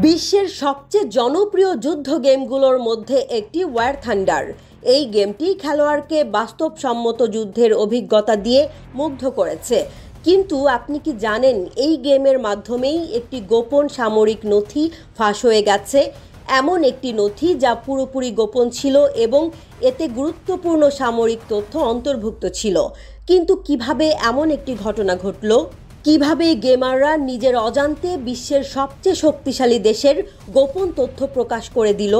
বিশ্বের সবচেয়ে জনপ্রিয় যুদ্ধ গেমগুলোর মধ্যে একটি ওয়ার থান্ডার। এই গেমটি খেলোয়াড়কে বাস্তবসম্মত যুদ্ধের অভিজ্ঞতা দিয়ে মুগ্ধ করেছে। কিন্তু আপনি কি জানেন এই গেমের মাধ্যমেই একটি গোপন সামরিক নথি ফাঁস হয়ে গেছে? এমন একটি নথি যা পুরোপুরি গোপন ছিল এবং এতে গুরুত্বপূর্ণ সামরিক তথ্য অন্তর্ভুক্ত ছিল। কিন্তু কিভাবে এমন একটি ঘটনা ঘটল? কিভাবে গেমাররা নিজের অজান্তে বিশ্বের সবচেয়ে শক্তিশালী দেশের গোপন তথ্য প্রকাশ করে দিল?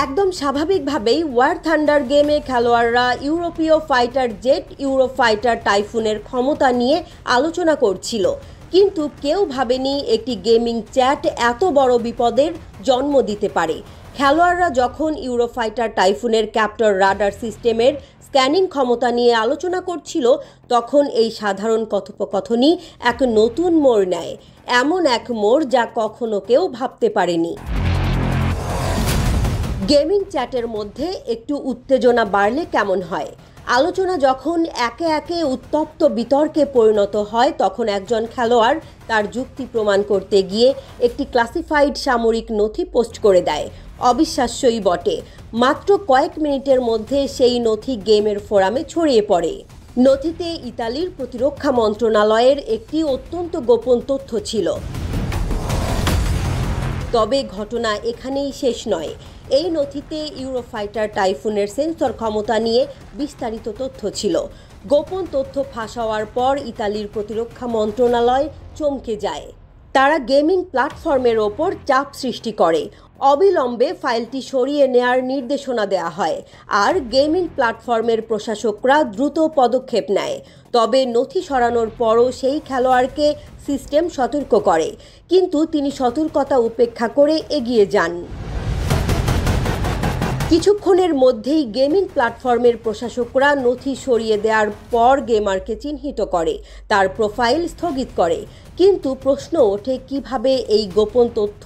একদম স্বাভাবিকভাবেই ওয়ার থান্ডার গেমে খেলোয়াড়রা ইউরোপীয় ফাইটার জেট ইউরোফাইটার টাইফুনের ক্ষমতা নিয়ে আলোচনা করছিল, কিন্তু কেউ ভাবেনি একটি গেমিং চ্যাট এত বড় বিপদের জন্ম দিতে পারে। খেলোয়াড়রা যখন ইউরোফাইটার টাইফুনের ক্যাপ্টর রাডার সিস্টেমের স্ক্যানিং ক্ষমতা নিয়ে আলোচনা করছিল, তখন এই সাধারণ কথোপকথনই এক নতুন মোড় নেয়, এমন এক মোড় যা কখনো কেউ ভাবতে পারেনি। গেমিং চ্যাটের মধ্যে একটু উত্তেজনা বাড়লে কেমন হয়? আলোচনা যখন একে একে উত্তপ্ত বিতর্কে পরিণত হয়, তখন একজন খেলোয়াড় তার যুক্তি প্রমাণ করতে গিয়ে একটি ক্লাসিফাইড সামরিক নথি পোস্ট করে দেয়। অবিশ্বাস্যই বটে, মাত্র কয়েক মিনিটের মধ্যে সেই নথি গেমের ফোরামে ছড়িয়ে পড়ে। নথিতে ইতালির প্রতিরক্ষা মন্ত্রণালয়ের একটি অত্যন্ত গোপন তথ্য ছিল। তবে ঘটনা এখানেই শেষ নয়। এই নথিতে ইউরোফাইটার টাইফুনের সেন্সর ক্ষমতা নিয়ে বিস্তারিত তথ্য ছিল। গোপন তথ্য ফাঁস হওয়ার পর ইতালির প্রতিরক্ষা মন্ত্রণালয় চমকে যায়। তারা গেমিং প্ল্যাটফর্মের ওপর চাপ সৃষ্টি করে। অবিলম্বে ফাইলটি সরিয়ে নেয়ার নির্দেশনা দেওয়া হয়, আর গেমিং প্ল্যাটফর্মের প্রশাসকরা দ্রুত পদক্ষেপ নেয়। তবে নথি সরানোর পরও সেই খেলোয়াড়কে সিস্টেম সতর্ক করে, কিন্তু তিনি সতর্কতা উপেক্ষা করে এগিয়ে যান। কিছুক্ষণের মধ্যেই গেমিং প্ল্যাটফর্মের প্রশাসকরা নথি সরিয়ে দেওয়ার পর গেমারকে চিহ্নিত করে, তার প্রোফাইল স্থগিত করে। কিন্তু প্রশ্ন ওঠে, কিভাবে এই গোপন তথ্য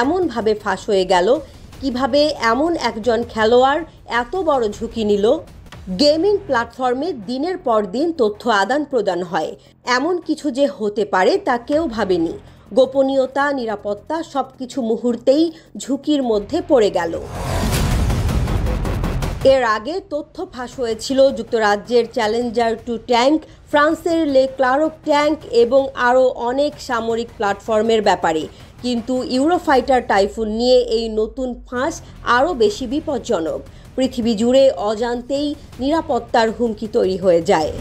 এমনভাবে ফাঁস হয়ে গেল? কিভাবে এমন একজন খেলোয়াড় এত বড় ঝুঁকি নিল? গেমিং প্ল্যাটফর্মে দিনের পর দিন তথ্য আদান প্রদান হয়, এমন কিছু যে হতে পারে তা কেউ ভাবেনি। গোপনীয়তা, নিরাপত্তা সবকিছু মুহূর্তেই ঝুঁকির মধ্যে পড়ে গেল। এর আগে তথ্য ফাঁস হয়েছিল যুক্তরাজ্যের চ্যালেঞ্জার 2 ট্যাঙ্ক, ফ্রান্সের লে ক্লারক ট্যাঙ্ক এবং আরও অনেক সামরিক প্ল্যাটফর্মের ব্যাপারে। কিন্তু ইউরোফাইটার টাইফুন নিয়ে এই নতুন ফাঁস আরও বেশি বিপজ্জনক। পৃথিবী জুড়ে অজান্তেই নিরাপত্তার হুমকি তৈরি হয়ে যায়।